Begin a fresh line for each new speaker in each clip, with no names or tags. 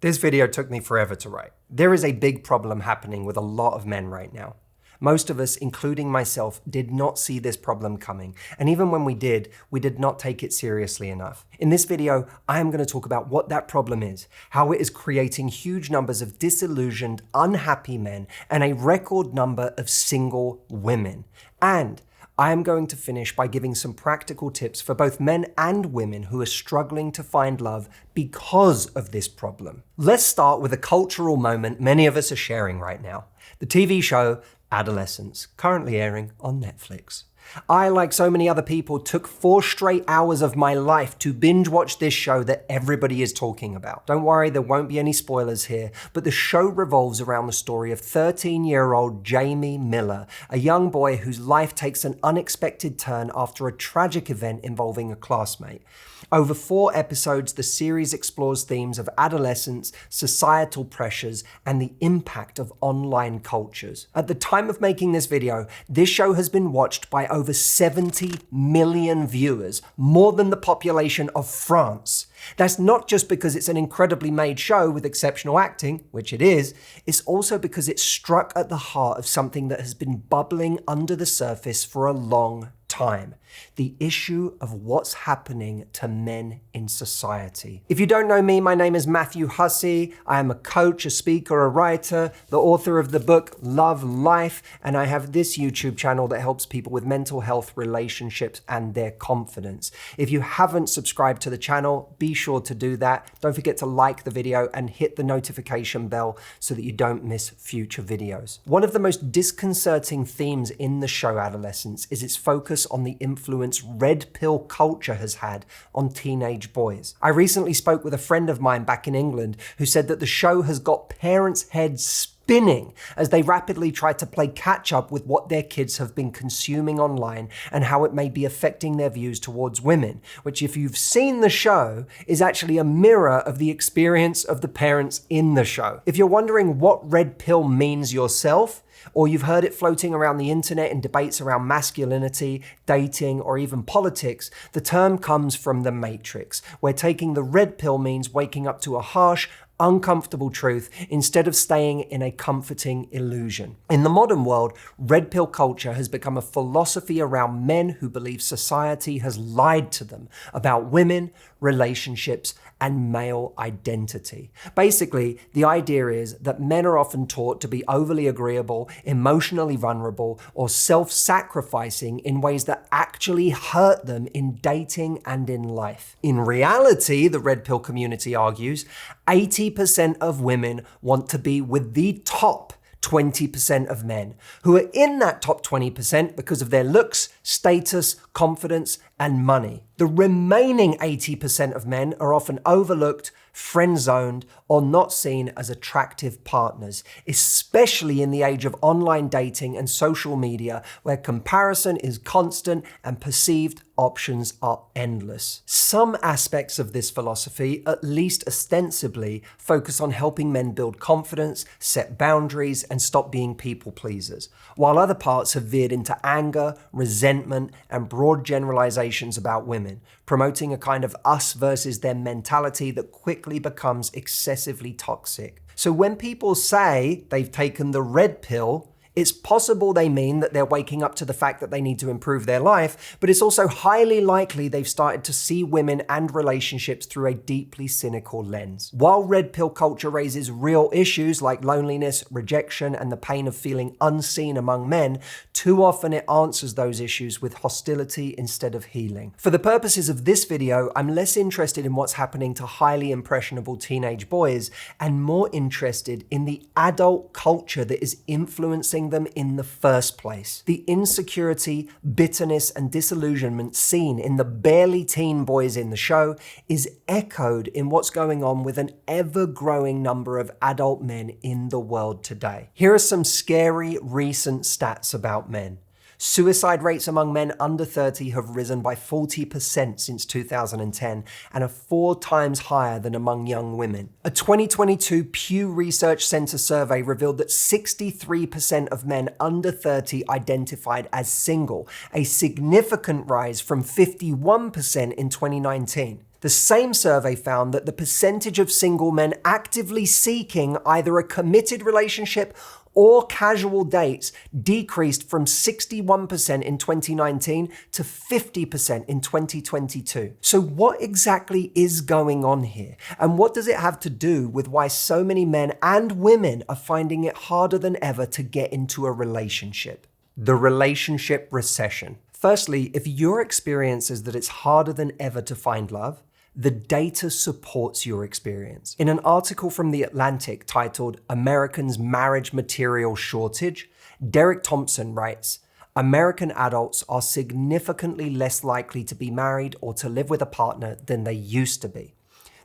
This video took me forever to write. There is a big problem happening with a lot of men right now. Most of us, including myself, did not see this problem coming. And even when we did not take it seriously enough. In this video, I am going to talk about what that problem is, how it is creating huge numbers of disillusioned, unhappy men, and a record number of single women. And I am going to finish by giving some practical tips for both men and women who are struggling to find love because of this problem. Let's start with a cultural moment many of us are sharing right now. The TV show Adolescence, currently airing on Netflix. I, like so many other people, took 4 straight hours of my life to binge watch this show that everybody is talking about. Don't worry, there won't be any spoilers here, but the show revolves around the story of 13-year-old Jamie Miller, a young boy whose life takes an unexpected turn after a tragic event involving a classmate. Over 4 episodes, the series explores themes of adolescence, societal pressures, and the impact of online cultures. At the time of making this video, this show has been watched by over 70 million viewers, more than the population of France. That's not just because it's an incredibly made show with exceptional acting, which it is, it's also because it struck at the heart of something that has been bubbling under the surface for a long time. The issue of what's happening to men in society. If you don't know me, my name is Matthew Hussey. I am a coach, a speaker, a writer, the author of the book Love Life, and I have this YouTube channel that helps people with mental health, relationships, and their confidence. If you haven't subscribed to the channel, be sure to do that. Don't forget to like the video and hit the notification bell so that you don't miss future videos. One of the most disconcerting themes in the show Adolescence is its focus on the influence red pill culture has had on teenage boys. I recently spoke with a friend of mine back in England who said that the show has got parents' heads spinning as they rapidly try to play catch up with what their kids have been consuming online and how it may be affecting their views towards women, which, if you've seen the show, is actually a mirror of the experience of the parents in the show. If you're wondering what red pill means yourself, or you've heard it floating around the internet in debates around masculinity, dating, or even politics, the term comes from The Matrix, where taking the red pill means waking up to a harsh, uncomfortable truth instead of staying in a comforting illusion. In the modern world, red pill culture has become a philosophy around men who believe society has lied to them about women, relationships, and male identity. Basically, the idea is that men are often taught to be overly agreeable, emotionally vulnerable, or self-sacrificing in ways that actually hurt them in dating and in life. In reality, the red pill community argues, 80% of women want to be with the top 20% of men, who are in that top 20% because of their looks, status, confidence, and money. The remaining 80% of men are often overlooked, friend-zoned, or not seen as attractive partners, especially in the age of online dating and social media, where comparison is constant and perceived options are endless. Some aspects of this philosophy, at least ostensibly, focus on helping men build confidence, set boundaries, and stop being people pleasers, while other parts have veered into anger, resentment, and broad generalizations about women, promoting a kind of us versus them mentality that quickly becomes excessively toxic. So when people say they've taken the red pill, it's possible they mean that they're waking up to the fact that they need to improve their life, but it's also highly likely they've started to see women and relationships through a deeply cynical lens. While red pill culture raises real issues like loneliness, rejection, and the pain of feeling unseen among men, too often it answers those issues with hostility instead of healing. For the purposes of this video, I'm less interested in what's happening to highly impressionable teenage boys and more interested in the adult culture that is influencing them in the first place. The insecurity, bitterness, and disillusionment seen in the barely teen boys in the show is echoed in what's going on with an ever-growing number of adult men in the world today. Here are some scary recent stats about men. Suicide rates among men under 30 have risen by 40% since 2010 and are 4 times higher than among young women. A 2022 Pew Research Center survey revealed that 63% of men under 30 identified as single, a significant rise from 51% in 2019. The same survey found that the percentage of single men actively seeking either a committed relationship or casual dates decreased from 61% in 2019 to 50% in 2022. So what exactly is going on here? And what does it have to do with why so many men and women are finding it harder than ever to get into a relationship? The relationship recession. Firstly, if your experience is that it's harder than ever to find love, the data supports your experience. In an article from The Atlantic titled "Americans' Marriage Material Shortage," Derek Thompson writes, "American adults are significantly less likely to be married or to live with a partner than they used to be.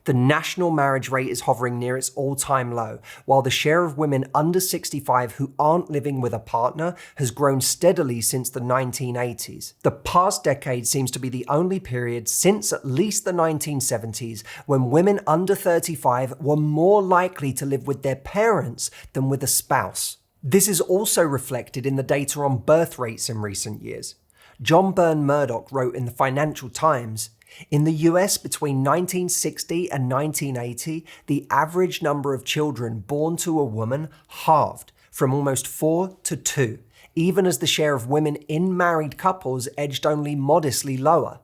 The national marriage rate is hovering near its all-time low, while the share of women under 65 who aren't living with a partner has grown steadily since the 1980s. The past decade seems to be the only period since at least the 1970s when women under 35 were more likely to live with their parents than with a spouse." This is also reflected in the data on birth rates in recent years. John Byrne Murdoch wrote in the Financial Times, "In the US between 1960 and 1980, the average number of children born to a woman halved from almost 4 to 2, even as the share of women in married couples edged only modestly lower.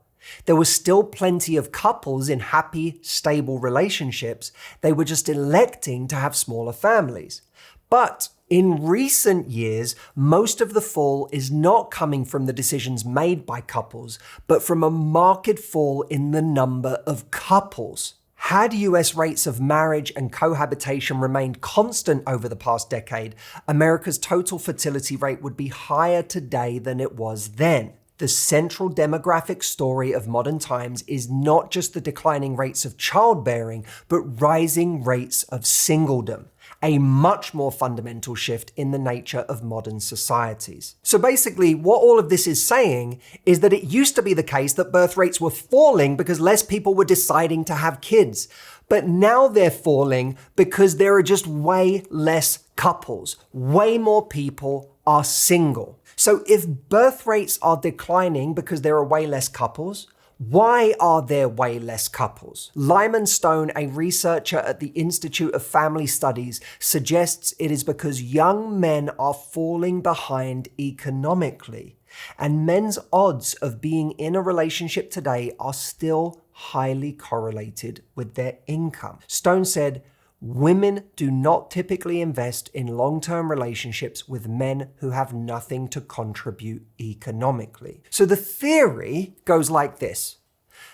There was still plenty of couples in happy, stable relationships. They were just electing to have smaller families. But in recent years, most of the fall is not coming from the decisions made by couples, but from a marked fall in the number of couples. Had US rates of marriage and cohabitation remained constant over the past decade, America's total fertility rate would be higher today than it was then. The central demographic story of modern times is not just the declining rates of childbearing, but rising rates of singledom, a much more fundamental shift in the nature of modern societies. So basically, what all of this is saying is that it used to be the case that birth rates were falling because less people were deciding to have kids. But now they're falling because there are just way less couples. Way more people are single. So if birth rates are declining because there are way less couples, why are there way less couples? Lyman Stone, a researcher at the Institute of Family Studies, suggests it is because young men are falling behind economically, and men's odds of being in a relationship today are still highly correlated with their income. Stone said, "Women do not typically invest in long-term relationships with men who have nothing to contribute economically." So the theory goes like this.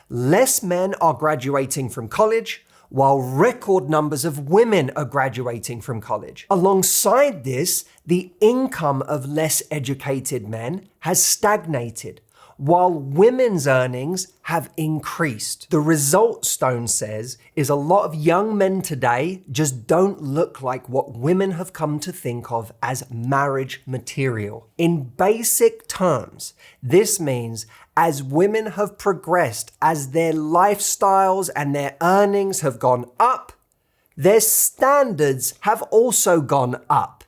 Less men are graduating from college, while record numbers of women are graduating from college. Alongside this, the income of less educated men has stagnated, while women's earnings have increased. The result, Stone says, is a lot of young men today just don't look like what women have come to think of as marriage material. In basic terms, this means as women have progressed, as their lifestyles and their earnings have gone up, their standards have also gone up.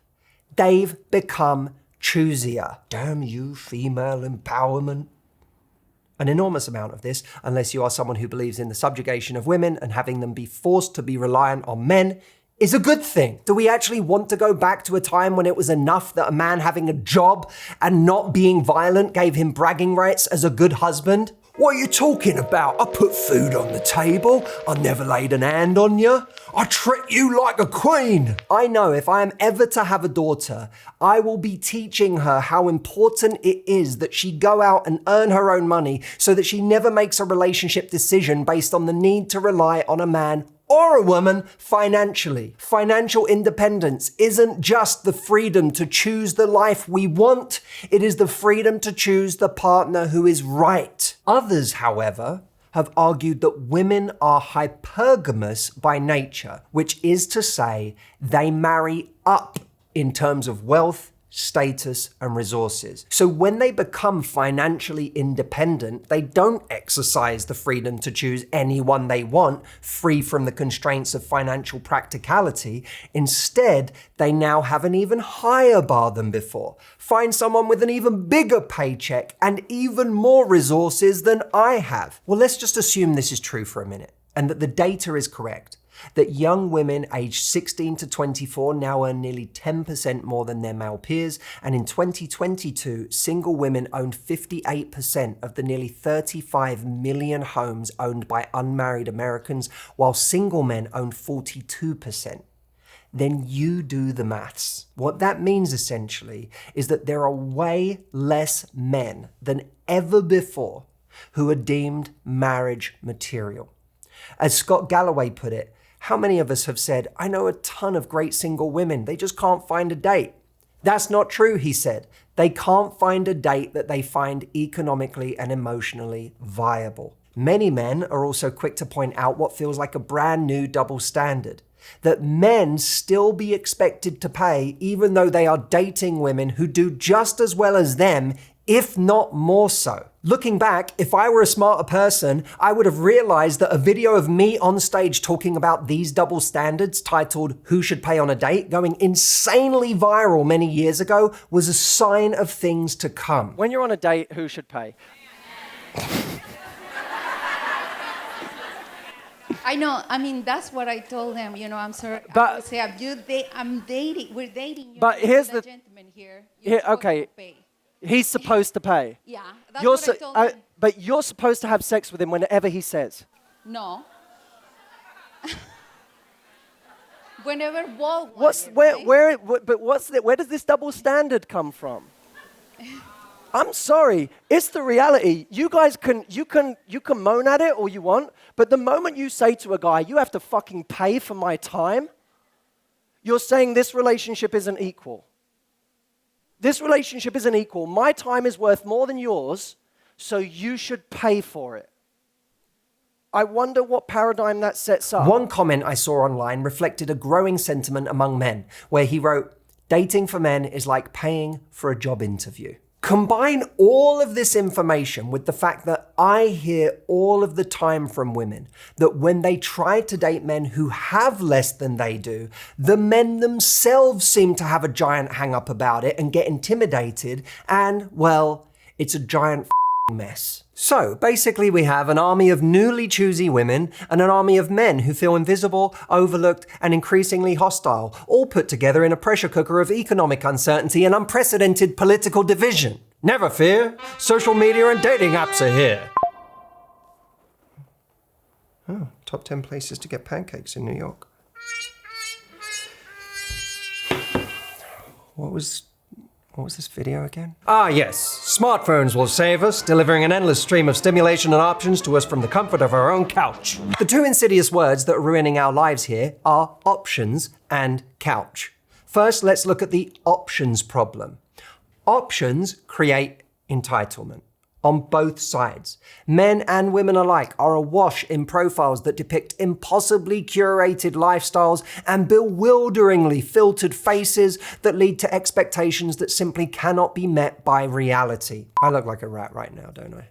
They've become choosier. Damn you, female empowerment. An enormous amount of this, unless you are someone who believes in the subjugation of women and having them be forced to be reliant on men, is a good thing. Do we actually want to go back to a time when it was enough that a man having a job and not being violent gave him bragging rights as a good husband? What are you talking about? I put food on the table. I never laid an hand on you. I treat you like a queen. I know if I am ever to have a daughter, I will be teaching her how important it is that she go out and earn her own money so that she never makes a relationship decision based on the need to rely on a man or a woman financially. Financial independence isn't just the freedom to choose the life we want, it is the freedom to choose the partner who is right. Others, however, have argued that women are hypergamous by nature, which is to say they marry up in terms of wealth status, and resources. So when they become financially independent, they don't exercise the freedom to choose anyone they want, free from the constraints of financial practicality. Instead, they now have an even higher bar than before. Find someone with an even bigger paycheck and even more resources than I have. Well, let's just assume this is true for a minute, and that the data is correct. That young women aged 16 to 24 now earn nearly 10% more than their male peers, and in 2022, single women owned 58% of the nearly 35 million homes owned by unmarried Americans, while single men owned 42%. Then you do the maths. What that means essentially is that there are way less men than ever before who are deemed marriage material. As Scott Galloway put it, how many of us have said, I know a ton of great single women, they just can't find a date. That's not true, he said. They can't find a date that they find economically and emotionally viable. Many men are also quick to point out what feels like a brand new double standard. That men still be expected to pay even though they are dating women who do just as well as them, if not more so. Looking back, if I were a smarter person, I would have realized that a video of me on stage talking about these double standards titled "Who Should Pay on a Date?" going insanely viral many years ago was a sign of things to come.
When you're on a date, who should pay?
I know. I mean, that's what I told them. You know, I'm sorry.
But
I would say, I'm dating. We're dating.
But here's the
gentleman here.
Okay. He's supposed to pay.
Yeah, that's what I told him.
But you're supposed to have sex with him whenever he says.
No. Whenever Walt
where does this double standard come from? I'm sorry, it's the reality. You guys can moan at it all you want, but the moment you say to a guy, you have to fucking pay for my time, you're saying this relationship isn't equal. This relationship isn't equal. My time is worth more than yours, so you should pay for it. I wonder what paradigm that sets up.
One comment I saw online reflected a growing sentiment among men, where he wrote, "Dating for men is like paying for a job interview." Combine all of this information with the fact that I hear all of the time from women that when they try to date men who have less than they do, the men themselves seem to have a giant hang up about it and get intimidated, and, well, it's a giant mess. So basically we have an army of newly choosy women and an army of men who feel invisible, overlooked, and increasingly hostile, all put together in a pressure cooker of economic uncertainty and unprecedented political division. Never fear, social media and dating apps are here. Oh, top 10 places to get pancakes in New York. What was this video again? Ah, yes. Smartphones will save us, delivering an endless stream of stimulation and options to us from the comfort of our own couch. The two insidious words that are ruining our lives here are options and couch. First, let's look at the options problem. Options create entitlement. On both sides. Men and women alike are awash in profiles that depict impossibly curated lifestyles and bewilderingly filtered faces that lead to expectations that simply cannot be met by reality. I look like a rat right now, don't I?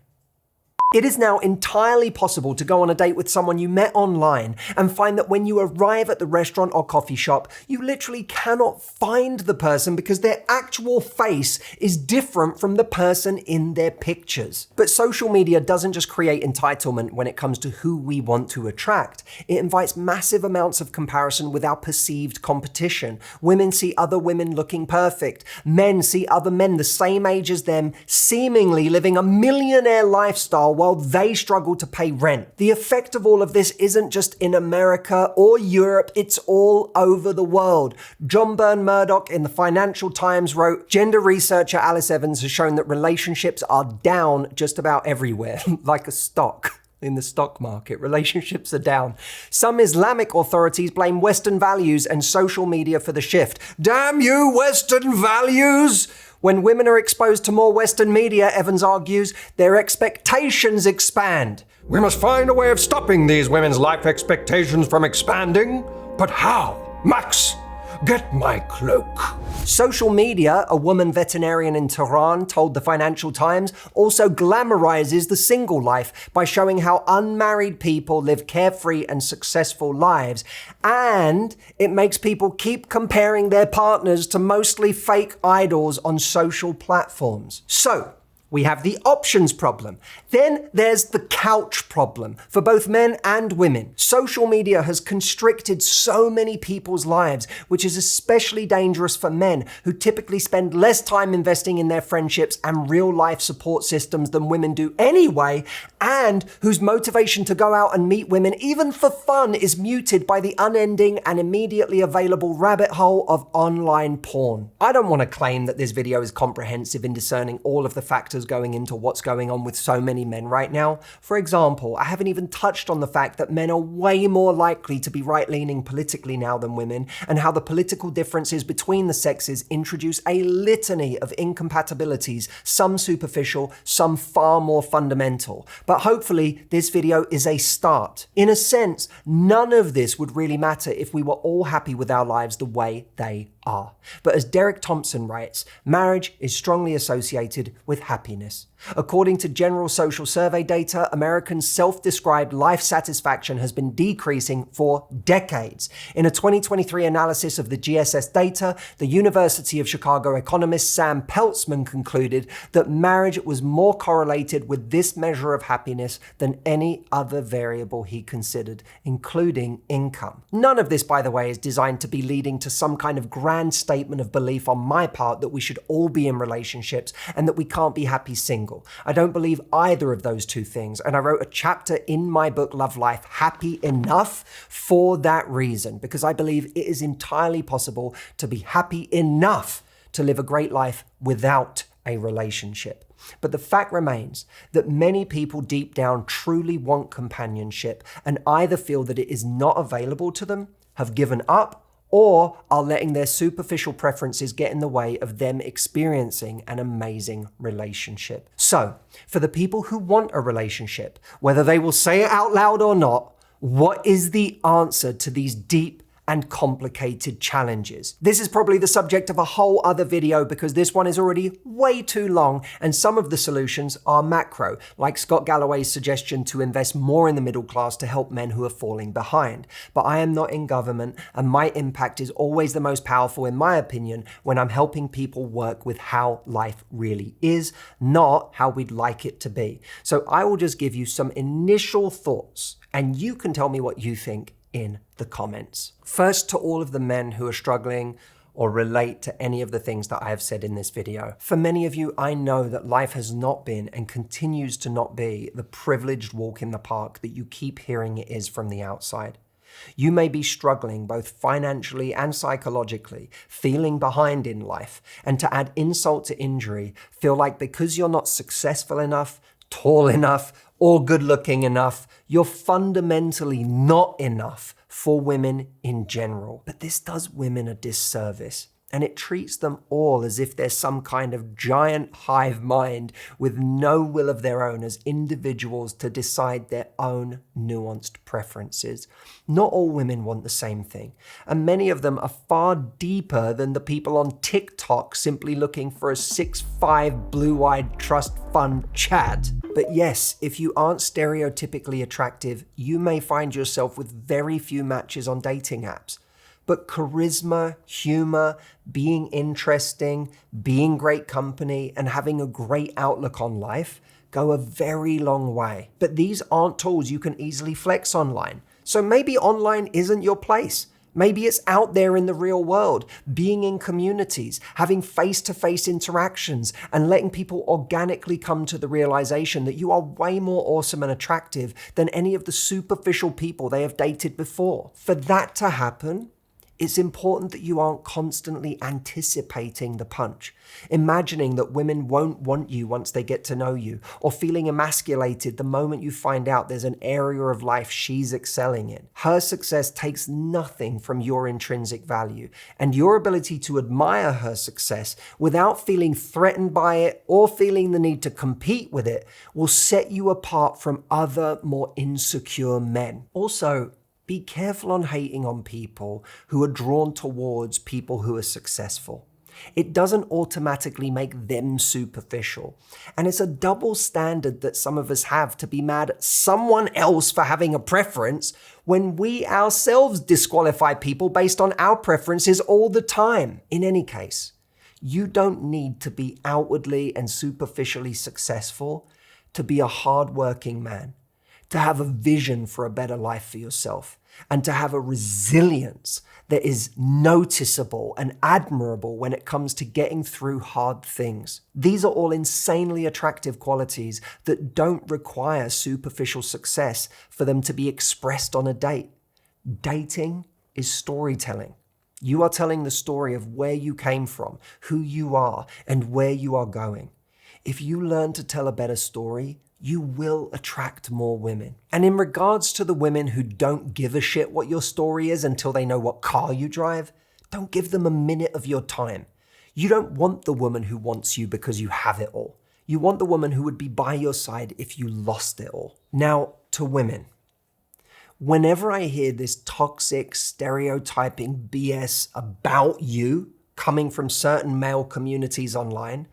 It is now entirely possible to go on a date with someone you met online and find that when you arrive at the restaurant or coffee shop, you literally cannot find the person because their actual face is different from the person in their pictures. But social media doesn't just create entitlement when it comes to who we want to attract. It invites massive amounts of comparison with our perceived competition. Women see other women looking perfect. Men see other men the same age as them, seemingly living a millionaire lifestyle while they struggle to pay rent. The effect of all of this isn't just in America or Europe, it's all over the world. John Byrne Murdoch in the Financial Times wrote, "Gender researcher Alice Evans has shown that relationships are down just about everywhere, like a stock." In the stock market, relationships are down. Some Islamic authorities blame Western values and social media for the shift. Damn you, Western values! When women are exposed to more Western media, Evans argues, their expectations expand. We must find a way of stopping these women's life expectations from expanding. But how? Max, Get my cloak. Social media, a woman veterinarian in Tehran told the Financial Times, also glamorizes the single life by showing how unmarried people live carefree and successful lives. And it makes people keep comparing their partners to mostly fake idols on social platforms. So, we have the options problem. Then there's the couch problem for both men and women. Social media has constricted so many people's lives, which is especially dangerous for men who typically spend less time investing in their friendships and real-life support systems than women do anyway, and whose motivation to go out and meet women, even for fun, is muted by the unending and immediately available rabbit hole of online porn. I don't want to claim that this video is comprehensive in discerning all of the factors going into what's going on with so many men right now. For example, I haven't even touched on the fact that men are way more likely to be right-leaning politically now than women, and how the political differences between the sexes introduce a litany of incompatibilities, some superficial, some far more fundamental. But hopefully this video is a start. In a sense, none of this would really matter if we were all happy with our lives the way they are. But as Derek Thompson writes, marriage is strongly associated with happiness. According to General Social Survey data, Americans' self-described life satisfaction has been decreasing for decades. In a 2023 analysis of the GSS data, the University of Chicago economist Sam Peltzman concluded that marriage was more correlated with this measure of happiness than any other variable he considered, including income. None of this, by the way, is designed to be leading to some kind of grand statement of belief on my part that we should all be in relationships and that we can't be happy single. I don't believe either of those two things, and I wrote a chapter in my book, Love Life, Happy Enough, for that reason, because I believe it is entirely possible to be happy enough to live a great life without a relationship. But the fact remains that many people deep down truly want companionship and either feel that it is not available to them, have given up, or are letting their superficial preferences get in the way of them experiencing an amazing relationship. So, for the people who want a relationship, whether they will say it out loud or not, what is the answer to these deep and complicated challenges? This is probably the subject of a whole other video because this one is already way too long, and some of the solutions are macro, like Scott Galloway's suggestion to invest more in the middle class to help men who are falling behind. But I am not in government, and my impact is always the most powerful, in my opinion, when I'm helping people work with how life really is, not how we'd like it to be. So I will just give you some initial thoughts, and you can tell me what you think in the comments. First, to all of the men who are struggling or relate to any of the things that I have said in this video. For many of you, I know that life has not been and continues to not be the privileged walk in the park that you keep hearing it is from the outside. You may be struggling both financially and psychologically, feeling behind in life, and to add insult to injury, feel like because you're not successful enough, tall enough, or good looking enough, you're fundamentally not enough for women in general. But this does women a disservice, and it treats them all as if they're some kind of giant hive mind with no will of their own as individuals to decide their own nuanced preferences. Not all women want the same thing, and many of them are far deeper than the people on TikTok simply looking for a 6'5" blue-eyed trust fund chat. But yes, if you aren't stereotypically attractive, you may find yourself with very few matches on dating apps. But charisma, humor, being interesting, being great company, and having a great outlook on life go a very long way. But these aren't tools you can easily flex online. So maybe online isn't your place. Maybe it's out there in the real world, being in communities, having face-to-face interactions, and letting people organically come to the realization that you are way more awesome and attractive than any of the superficial people they have dated before. For that to happen, it's important that you aren't constantly anticipating the punch, imagining that women won't want you once they get to know you, or feeling emasculated the moment you find out there's an area of life she's excelling in. Her success takes nothing from your intrinsic value, and your ability to admire her success without feeling threatened by it or feeling the need to compete with it will set you apart from other, more insecure men. Also, Be careful on hating on people who are drawn towards people who are successful. It doesn't automatically make them superficial. And it's a double standard that some of us have to be mad at someone else for having a preference when we ourselves disqualify people based on our preferences all the time. In any case, you don't need to be outwardly and superficially successful to be a hardworking man, to have a vision for a better life for yourself, and to have a resilience that is noticeable and admirable when it comes to getting through hard things. These are all insanely attractive qualities that don't require superficial success for them to be expressed on a date. Dating is storytelling. You are telling the story of where you came from, who you are, and where you are going. If you learn to tell a better story, you will attract more women. And in regards to the women who don't give a shit what your story is until they know what car you drive, don't give them a minute of your time. You don't want the woman who wants you because you have it all. You want the woman who would be by your side if you lost it all. Now, to women. Whenever I hear this toxic, stereotyping BS about you coming from certain male communities online,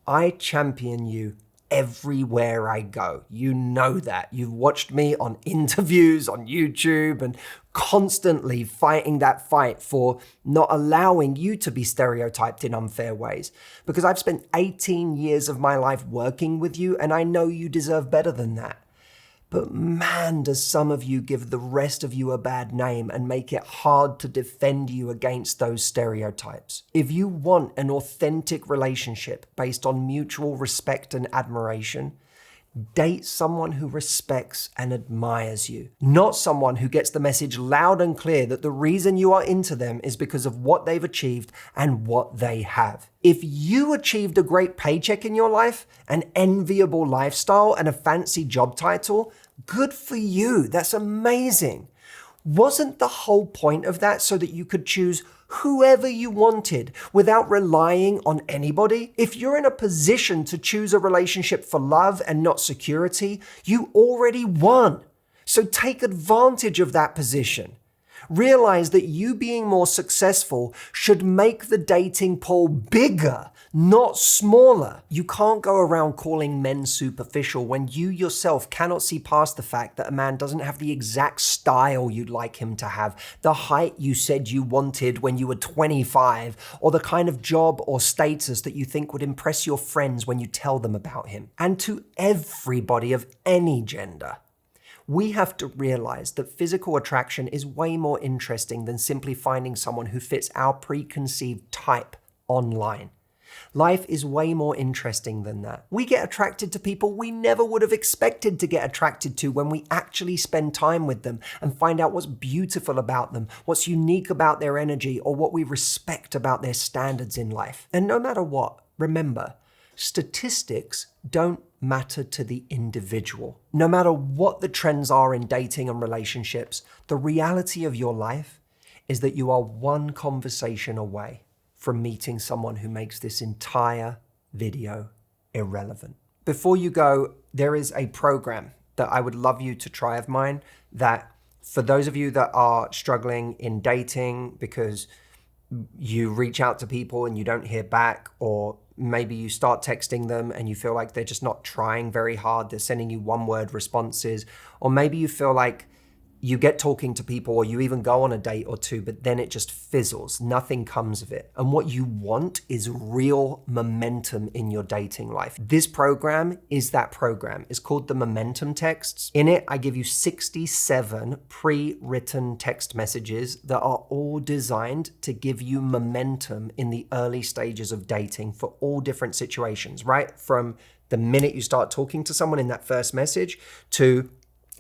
I champion you everywhere I go. You know that. You've watched me on interviews on YouTube and constantly fighting that fight for not allowing you to be stereotyped in unfair ways. Because I've spent 18 years of my life working with you and I know you deserve better than that. But man, does some of you give the rest of you a bad name and make it hard to defend you against those stereotypes. If you want an authentic relationship based on mutual respect and admiration, date someone who respects and admires you, not someone who gets the message loud and clear that the reason you are into them is because of what they've achieved and what they have. If you achieved a great paycheck in your life, an enviable lifestyle, and a fancy job title, good for you. That's amazing. Wasn't the whole point of that so that you could choose whoever you wanted without relying on anybody? If you're in a position to choose a relationship for love and not security, you already won. So take advantage of that position. Realize that you being more successful should make the dating pool bigger, not smaller. You can't go around calling men superficial when you yourself cannot see past the fact that a man doesn't have the exact style you'd like him to have, the height you said you wanted when you were 25, or the kind of job or status that you think would impress your friends when you tell them about him. And to everybody of any gender, we have to realize that physical attraction is way more interesting than simply finding someone who fits our preconceived type online. Life is way more interesting than that. We get attracted to people we never would have expected to get attracted to when we actually spend time with them and find out what's beautiful about them, what's unique about their energy, or what we respect about their standards in life. And no matter what, remember, statistics don't matter to the individual. No matter what the trends are in dating and relationships, the reality of your life is that you are one conversation away from meeting someone who makes this entire video irrelevant. Before you go, there is a program that I would love you to try of mine that for those of you that are struggling in dating because you reach out to people and you don't hear back, or maybe you start texting them and you feel like they're just not trying very hard, they're sending you one-word responses, or maybe you feel like you get talking to people or you even go on a date or two, but then it just fizzles, nothing comes of it. And what you want is real momentum in your dating life. This program is that program. It's called the Momentum Texts. In it, I give you 67 pre-written text messages that are all designed to give you momentum in the early stages of dating for all different situations, right? From the minute you start talking to someone in that first message to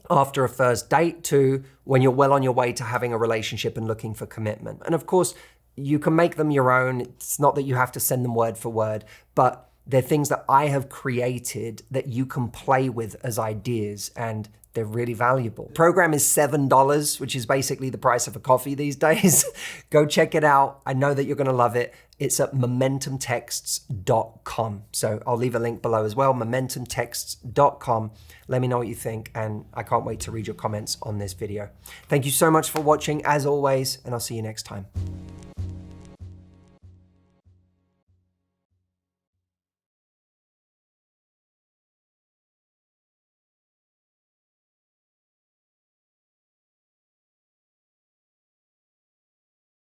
after a first date to when you're well on your way to having a relationship and looking for commitment. And of course, you can make them your own. It's not that you have to send them word for word, but they're things that I have created that you can play with as ideas, and They're really valuable. The program is $7, which is basically the price of a coffee these days. Go check it out. I know that you're going to love it. It's at momentumtexts.com. So I'll leave a link below as well, momentumtexts.com. Let me know what you think, and I can't wait to read your comments on this video. Thank you so much for watching, as always, and I'll see you next time.